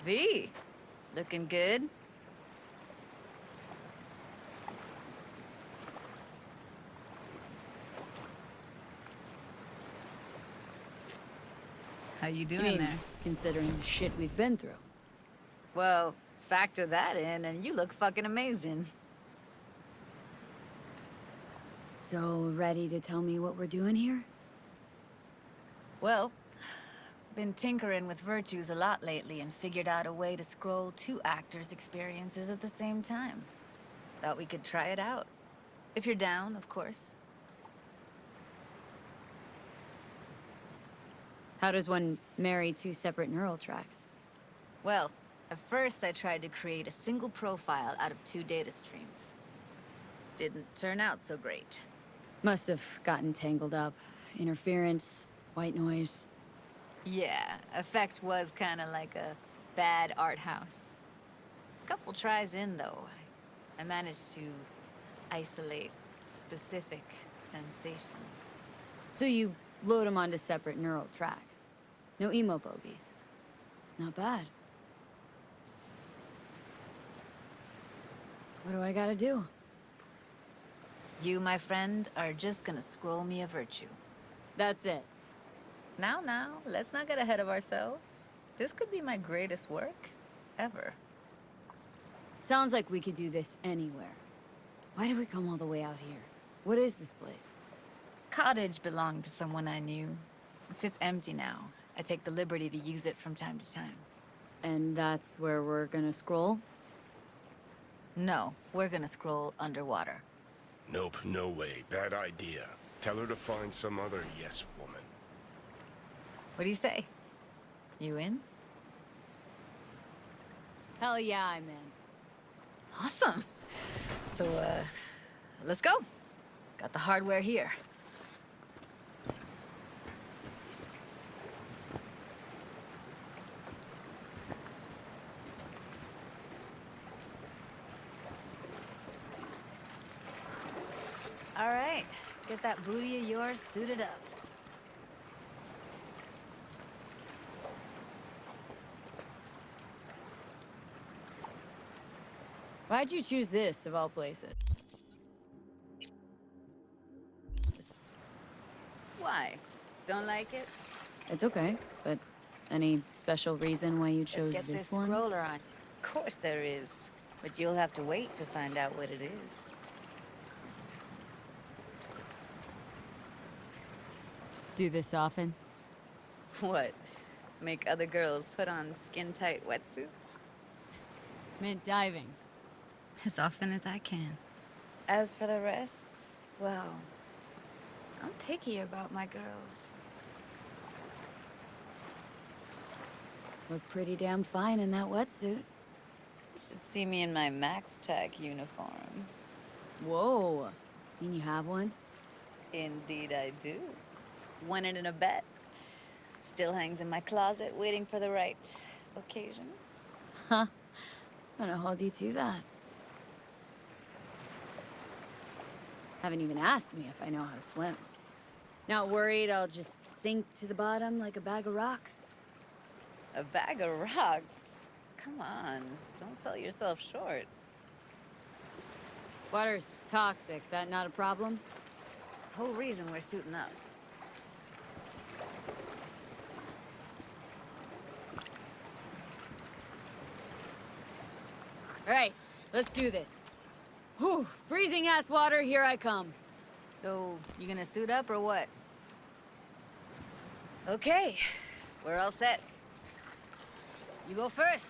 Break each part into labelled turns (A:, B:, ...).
A: V, looking good. How you doing there?
B: Considering the shit we've been through.
A: Well, factor that in and you look fucking amazing.
B: So, ready to tell me what we're doing here?
A: Well, been tinkering with virtues a lot lately and figured out a way to scroll two actors' experiences at the same time. Thought we could try it out. If you're down, of course.
B: How does one marry two separate neural tracks?
A: Well, at first I tried to create a single profile out of two data streams. Didn't turn out so great.
B: Must have gotten tangled up. Interference, white noise.
A: Yeah, effect was kind of like a bad art house. Couple tries in, though, I managed to isolate specific sensations.
B: So you load them onto separate neural tracks. No emo bogies. Not bad. What do I gotta do?
A: You, my friend, are just gonna scroll me a virtue.
B: That's it.
A: Now, let's not get ahead of ourselves. This could be my greatest work ever.
B: Sounds like we could do this anywhere. Why did we come all the way out here? What is this place?
A: Cottage belonged to someone I knew. It sits empty now. I take the liberty to use it from time to time.
B: And that's where we're gonna scroll?
A: No, we're gonna scroll underwater.
C: Nope, no way. Bad idea. Tell her to find some other yes woman.
A: What do you say? You in?
B: Hell yeah, I'm in.
A: Awesome. So, let's go. Got the hardware here. All right, get that booty of yours suited up.
B: Why'd you choose this, of all places?
A: Why? Don't like it?
B: It's okay, but any special reason why you chose
A: Let's get
B: this
A: this
B: one?
A: scroller on. Of course there is, but you'll have to wait to find out what it is.
B: Do this often?
A: What? Make other girls put on skin-tight wetsuits?
B: Meant diving.
A: As often as I can. As for the rest, well, I'm picky about my girls.
B: Look pretty damn fine in that wetsuit.
A: You should see me in my Max Tech uniform.
B: Whoa. Mean you have one?
A: Indeed I do. Won it in a bet. Still hangs in my closet, waiting for the right occasion.
B: Huh. I'm gonna hold you to that. Haven't even asked me if I know how to swim. Not worried I'll just sink to the bottom like a bag of rocks?
A: A bag of rocks? Come on, don't sell yourself short.
B: Water's toxic, that not a problem?
A: Whole reason we're suiting up.
B: All right, let's do this. Whew, freezing ass water, here I come.
A: So, you gonna suit up or what? Okay, we're all set. You go first.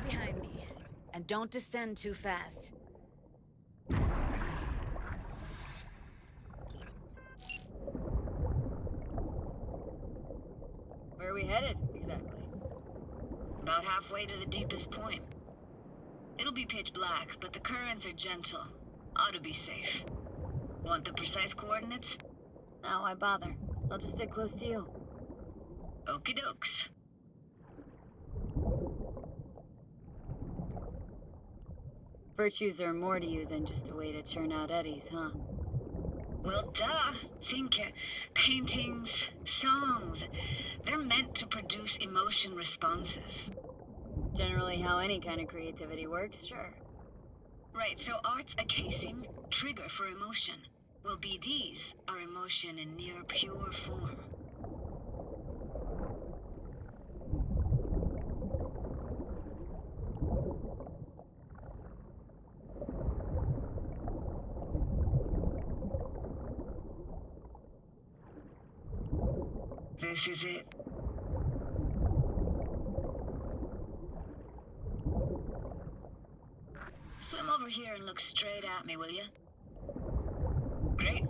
A: Behind me. And don't descend too fast.
B: Where are we headed, exactly?
D: About halfway to the deepest point. It'll be pitch black, but the currents are gentle. Ought to be safe. Want the precise coordinates?
B: Now why bother? I'll just stick close to you.
D: Okie dokes.
B: Virtues are more to you than just a way to churn out eddies, huh?
D: Well, duh. Think paintings, songs. They're meant to produce emotion responses.
B: Generally how any kind of creativity works, sure.
D: Right, so art's a casing, trigger for emotion. Well, BDs are emotion in near pure form. This is it. Swim over here and look straight at me, will you? Great.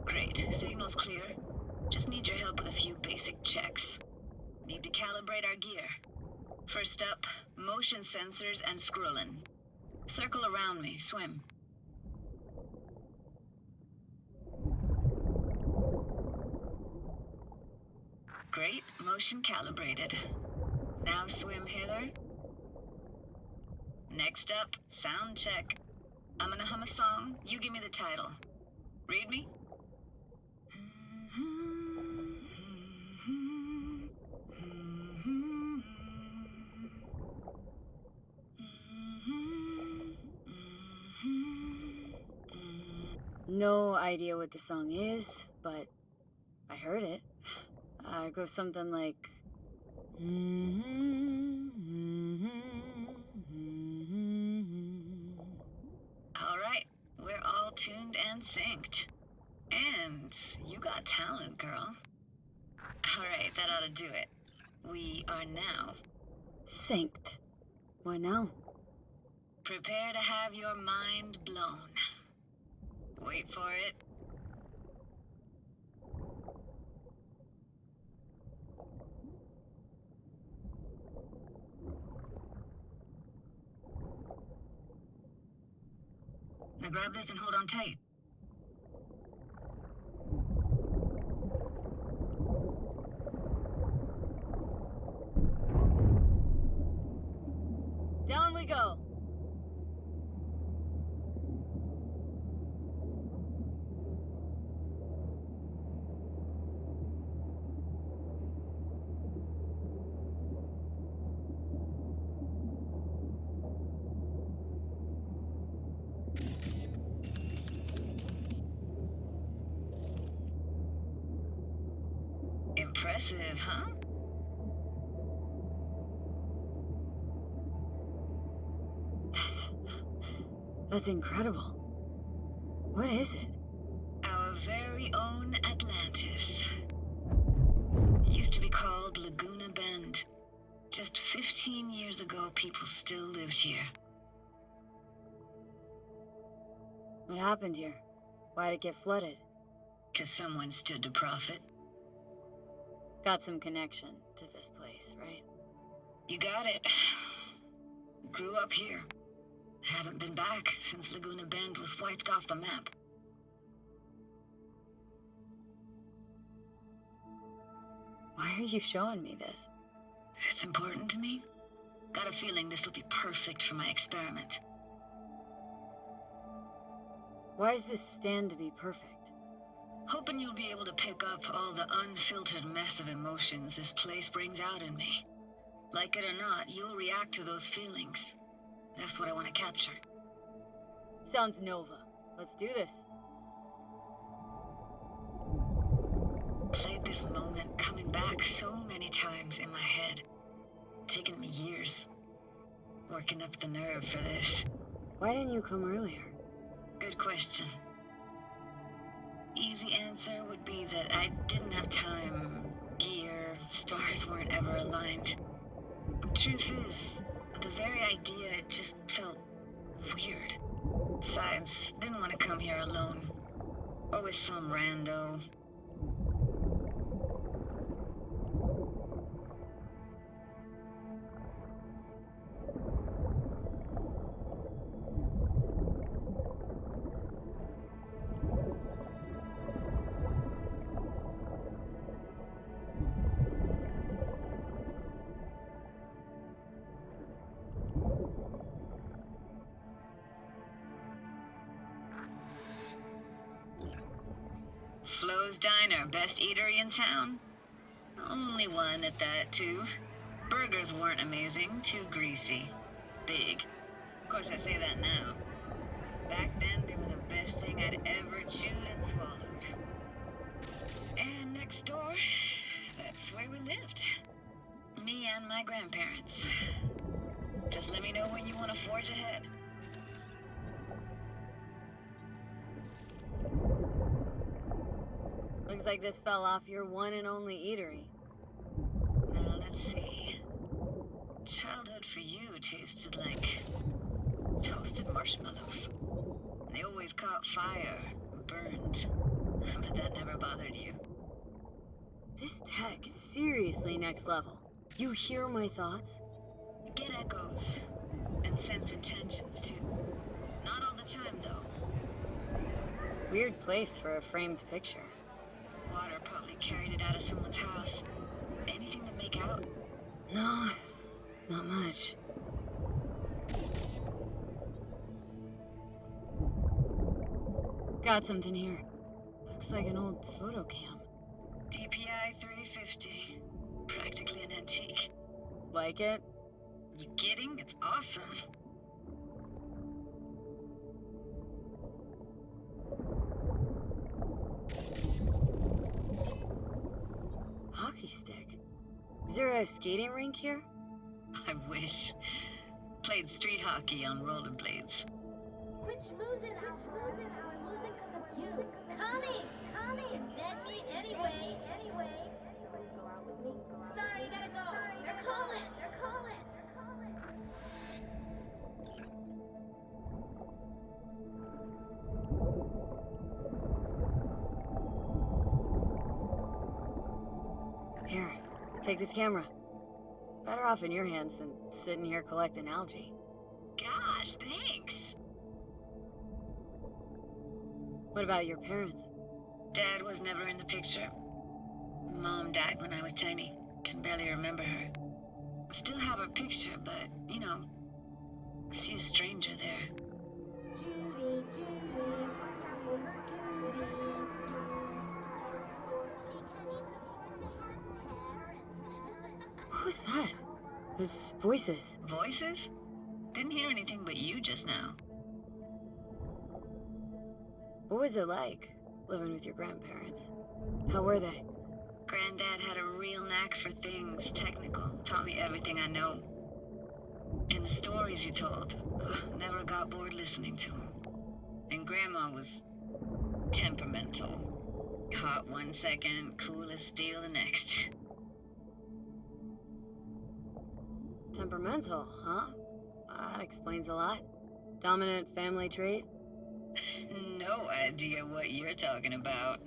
D: Great. Signal's clear. Just need your help with a few basic checks. Need to calibrate our gear. First up, motion sensors and scrolling. Circle around me. Swim. Great. Motion calibrated. Now swim hither. Next up, sound check. I'm gonna hum a song. You give me the title. Read me?
B: No idea what the song is, but I heard it. It goes something like...
D: All right, we're all tuned and synced. And you got talent, girl. All right, that ought to do it. We are now.
B: Synced. What now?
D: Prepare to have your mind blown. Wait for it. Now grab this and hold on tight.
B: Down we go.
D: Impressive, huh?
B: That's incredible. What is it?
D: Our very own Atlantis. Used to be called Laguna Bend. Just 15 years ago, people still lived here.
B: What happened here? Why'd it get flooded?
D: 'Cause someone stood to profit.
B: Got some connection to this place, right?
D: You got it. Grew up here. Haven't been back since Laguna Bend was wiped off the map.
B: Why are you showing me this?
D: It's important to me. Got a feeling this will be perfect for my experiment.
B: Why does this stand to be perfect?
D: Hoping you'll be able to pick up all the unfiltered mess of emotions this place brings out in me. Like it or not, you'll react to those feelings. That's what I want to capture.
B: Sounds Nova. Let's do this.
D: Played this moment coming back so many times in my head. Taken me years. Working up the nerve for this.
B: Why didn't you come earlier?
D: Good question. Easy answer would be that I didn't have time. Gear, stars weren't ever aligned. Truth is, the very idea just felt weird. Besides, didn't want to come here alone. Or with some rando. Echo's Diner, best eatery in town? Only one at that, too. Burgers weren't amazing, too greasy. Big. Of course, I say that now. Back then, they were the best thing I'd ever chewed and swallowed. And next door, that's where we lived. Me and my grandparents. Just let me know when you want to forge ahead.
B: Looks like this fell off your one and only eatery.
D: Now, let's see. Childhood for you tasted like toasted marshmallows. They always caught fire, burned. But that never bothered you.
B: This tech, seriously next level. You hear my thoughts?
D: Get echoes. And sense intentions, too. Not all the time, though.
B: Weird place for a framed picture.
D: Water probably carried it out of someone's house. Anything to make out?
B: No, not much. Got something here. Looks like an old photo cam.
D: DPI 350. Practically an antique.
B: Like it?
D: You kidding? It's awesome.
B: Hockey stick. Is there a skating rink here?
D: I wish. Played street hockey on rollerblades.
E: Quit schmoozing, Alfred. We're losing because of you. Connie! You're dead meat anyway. Will you go out with me? Sorry, you gotta go. They're calling.
B: Here, take this camera. Better off in your hands than sitting here collecting algae.
D: Gosh, thanks.
B: What about your parents?
D: Dad was never in the picture. Mom died when I was tiny. Can barely remember her. Still have her picture, but, you know, see a stranger there.
E: Judy, watch out for her cuties. She can't even afford to have parents.
B: Who's that? Those voices.
D: Voices? Didn't hear anything but you just now.
B: What was it like, living with your grandparents? How were they?
D: Granddad had a real knack for things technical. Taught me everything I know. And the stories he told, never got bored listening to him. And Grandma was temperamental. Hot one second, cool as steel the next.
B: Temperamental, huh? That explains a lot. Dominant family trait?
D: No idea what you're talking about.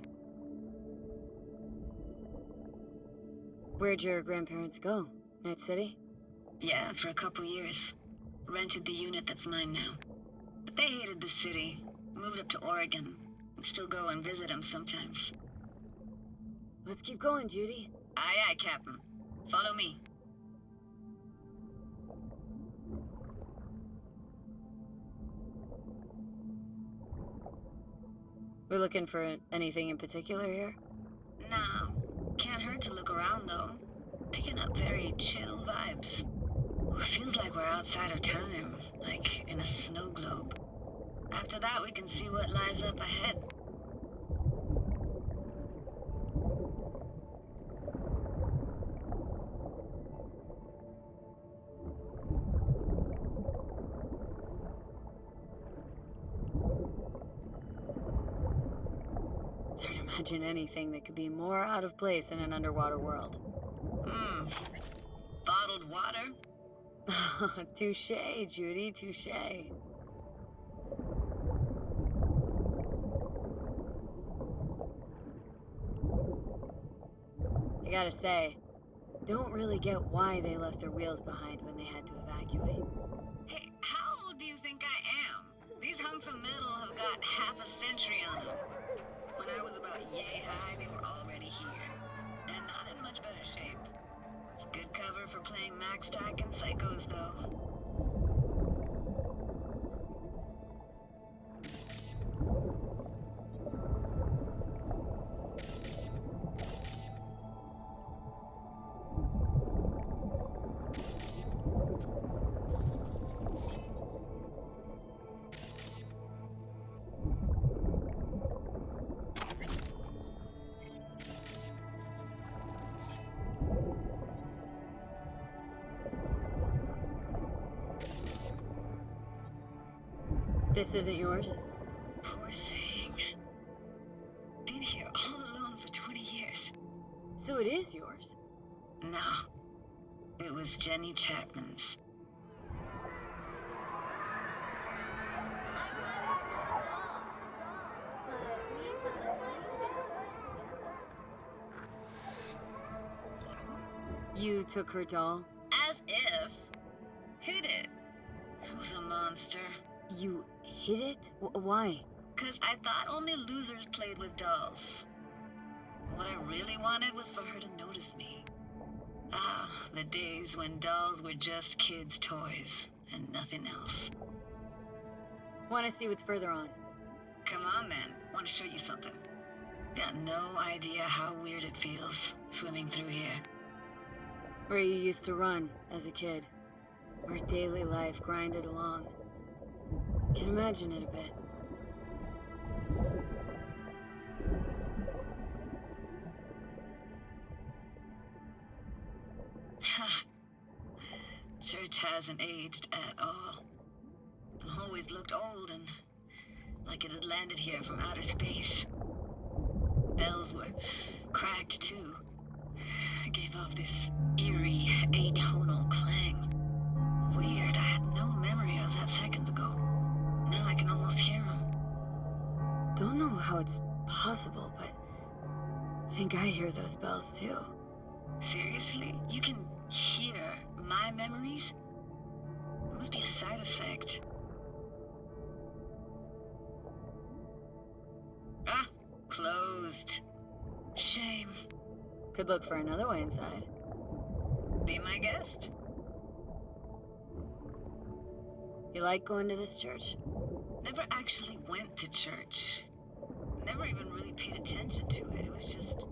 B: Where'd your grandparents go? Night City?
D: Yeah, for a couple years. Rented the unit that's mine now. But they hated the city. Moved up to Oregon. And still go and visit them sometimes.
B: Let's keep going, Judy.
D: Aye, aye, Captain. Follow me.
B: We're looking for anything in particular here?
D: Nah, can't hurt to look around though. Picking up very chill vibes. Feels like we're outside of time, like in a snow globe. After that, we can see what lies up ahead.
B: It's hard to imagine anything that could be more out of place in an underwater world.
D: Bottled water?
B: Touche, Judy, touche. I gotta say, don't really get why they left their wheels behind when they had to evacuate.
D: Hey, how old do you think I am? These hunks of metal have got half a century on them. When I was about yay high, they were already here. And not in much better shape. It's good cover for playing Max Tack and Psychos, though.
B: This isn't yours?
D: Poor thing. Been here all alone for 20 years.
B: So it is yours?
D: No. It was Jenny Chapman's.
B: You took her doll?
D: As if. Hid it. I was a monster.
B: You hid it? Why?
D: 'Cause I thought only losers played with dolls. What I really wanted was for her to notice me. Ah, the days when dolls were just kids' toys and nothing else.
B: Want to see what's further on?
D: Come on then, want to show you something. Got no idea how weird it feels swimming through here.
B: Where you used to run as a kid. Where daily life grinded along. Can imagine it a bit.
D: Church hasn't aged at all. Always looked old and like it had landed here from outer space. Bells were cracked too. Gave off this eerie, atonal clang. Weird, I had no memory of that seconds ago. Now I can almost hear them.
B: Don't know how it's possible, but I think I hear those bells too.
D: Seriously? You can hear my memories? It must be a side effect. Ah, closed. Shame.
B: Could look for another way inside.
D: Be my guest.
B: You like going to this church?
D: Never actually went to church. Never even really paid attention to it. It was just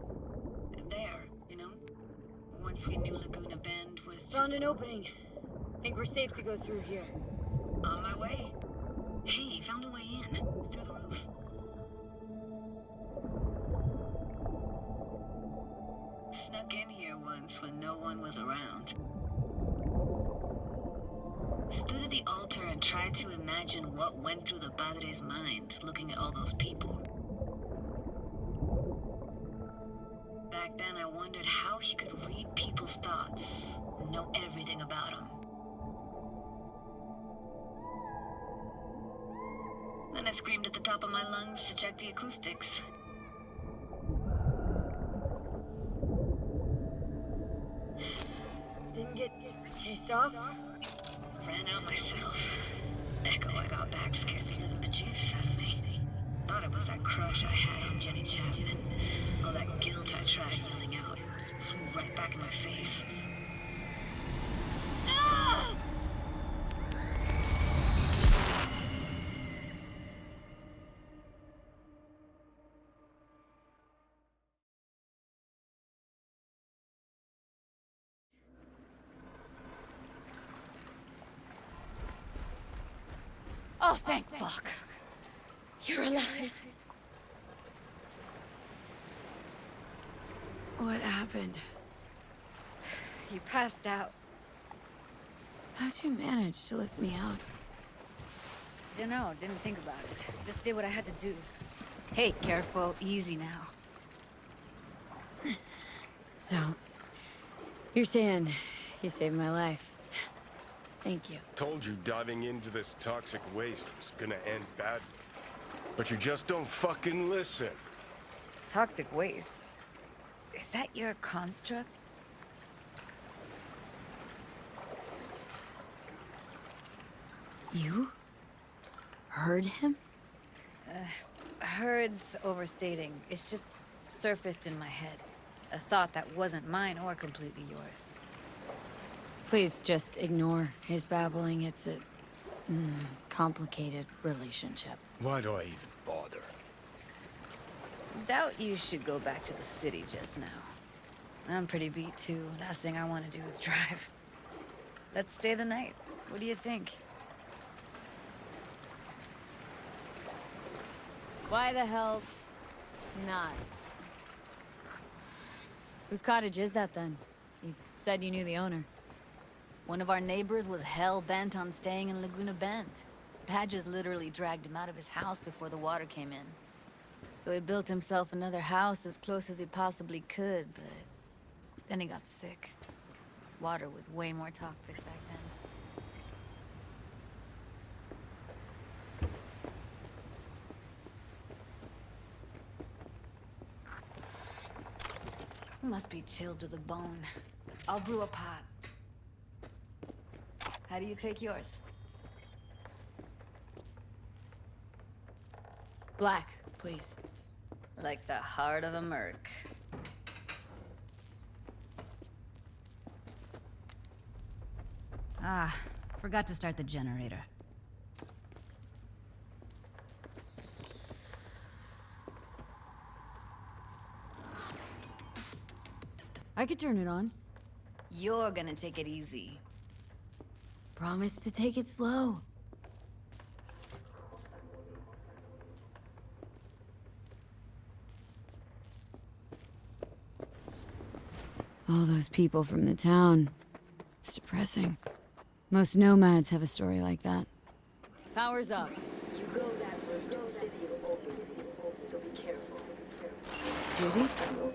D: there, you know? Once we knew Laguna Bend was
B: Found an opening. Think we're safe to go through here.
D: on my way. Hey, found a way in. Through the roof. Snuck in here once when no one was around. Stood at the altar and tried to imagine what went through the padre's mind looking at all those people. Back then I wondered how he could read people's thoughts and know everything about them. Then I screamed at the top of my lungs to check the acoustics.
B: Didn't get chased off?
D: Ran out myself. Echo I got back scared the living bejesus out of me. Thought it was that crush I had on Jenny Chapman. All that guilt I tried yelling out. Flew right back in my face. Ah!
A: Oh, thank fuck. You're alive.
B: What happened?
A: You passed out.
B: How'd you manage to lift me out?
A: Dunno, didn't think about it. Just did what I had to do. Hey, careful, easy now.
B: So, you're saying you saved my life. Thank you.
C: Told you diving into this toxic waste was gonna end badly. But you just don't fucking listen.
A: Toxic waste. Is that your construct?
B: You? Heard him?
A: Heard's overstating. It's just surfaced in my head. A thought that wasn't mine or completely yours.
B: Please just ignore his babbling. It's a complicated relationship.
C: Why do I even bother?
A: Doubt you should go back to the city just now. I'm pretty beat too. Last thing I want to do is drive. Let's stay the night. What do you think?
B: Why the hell not? Whose cottage is that then? You said you knew the owner.
A: One of our neighbors was hell-bent on staying in Laguna Bend. Dad just literally dragged him out of his house before the water came in. So he built himself another house as close as he possibly could, but then he got sick. Water was way more toxic back then. Must be chilled to the bone. I'll brew a pot. How do you take yours?
B: Black, please.
A: Like the heart of a merc.
F: Ah, forgot to start the generator.
B: I could turn it on.
A: You're gonna take it easy.
B: Promise to take it slow. All those people from the town. It's depressing. Most nomads have a story like that. Power's up.
G: You go that way to the city of open people, so be careful.
B: Judy?
G: Shit.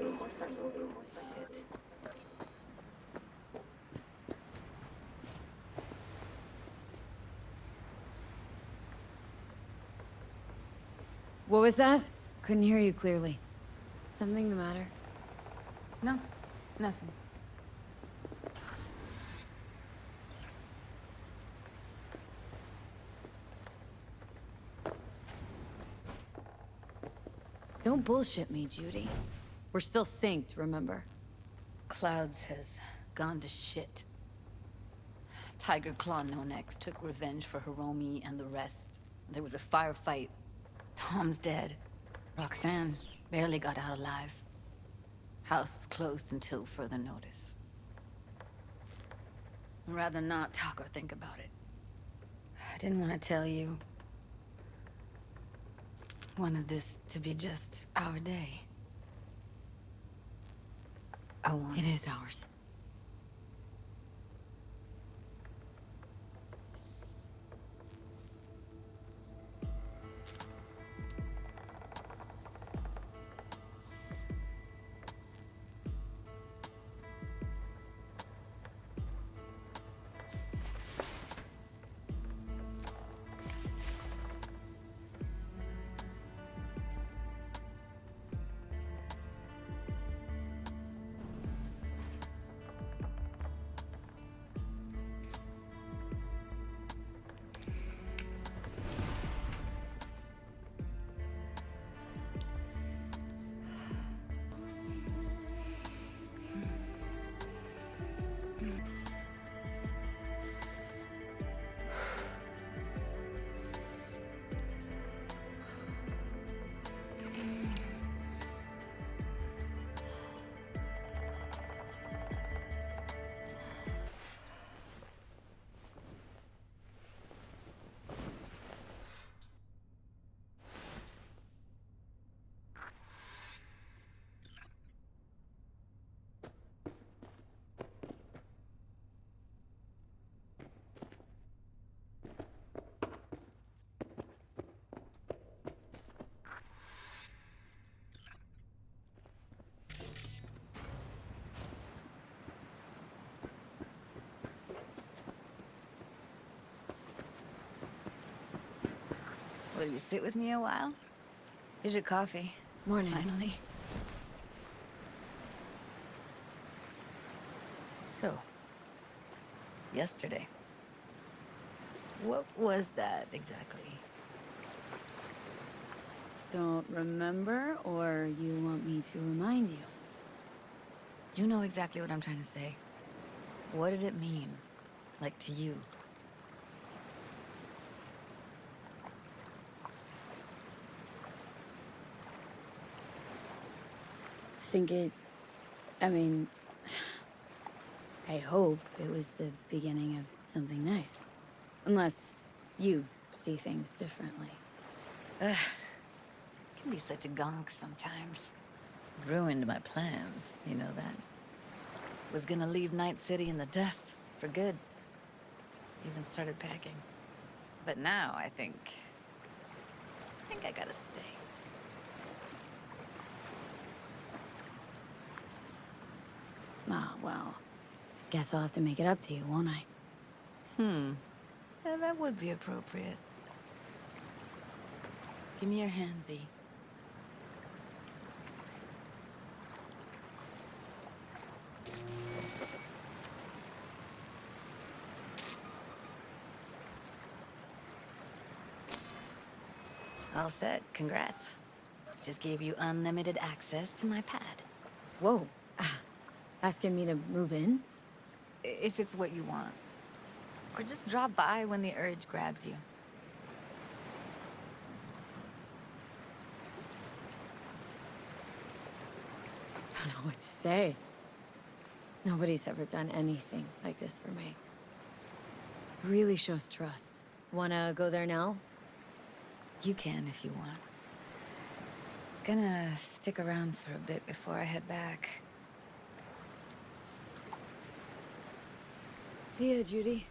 B: What was that? Couldn't hear you clearly. Something the matter?
A: No, nothing.
B: Don't bullshit me, Judy. We're still synced, remember?
A: Clouds has gone to shit. Tiger Claw No-Necks took revenge for Hiromi and the rest. There was a firefight. Tom's dead. Roxanne barely got out alive. House is closed until further notice. I'd rather not talk or think about it. I didn't want to tell you. Wanted this to be just our day. I want
B: It is ours.
A: Will you sit with me a while? Here's your coffee.
B: Morning.
A: Finally. So, yesterday. What was that exactly?
B: Don't remember, or you want me to remind you?
A: You know exactly what I'm trying to say. What did it mean? Like to you?
B: I hope it was the beginning of something nice. Unless you see things differently.
A: Ugh. Can be such a gonk sometimes. Ruined my plans, you know that. Was gonna leave Night City in the dust for good. Even started packing. But now I think I gotta stay.
B: Ah, well. Guess I'll have to make it up to you, won't I?
A: Yeah, that would be appropriate. Give me your hand, B. All set. Congrats. Just gave you unlimited access to my pad.
B: Whoa. Asking me to move in?
A: If it's what you want. Or just drop by when the urge grabs you.
B: Don't know what to say. Nobody's ever done anything like this for me. Really shows trust. Wanna go there now?
A: You can if you want. Gonna stick around for a bit before I head back.
B: See ya, Judy.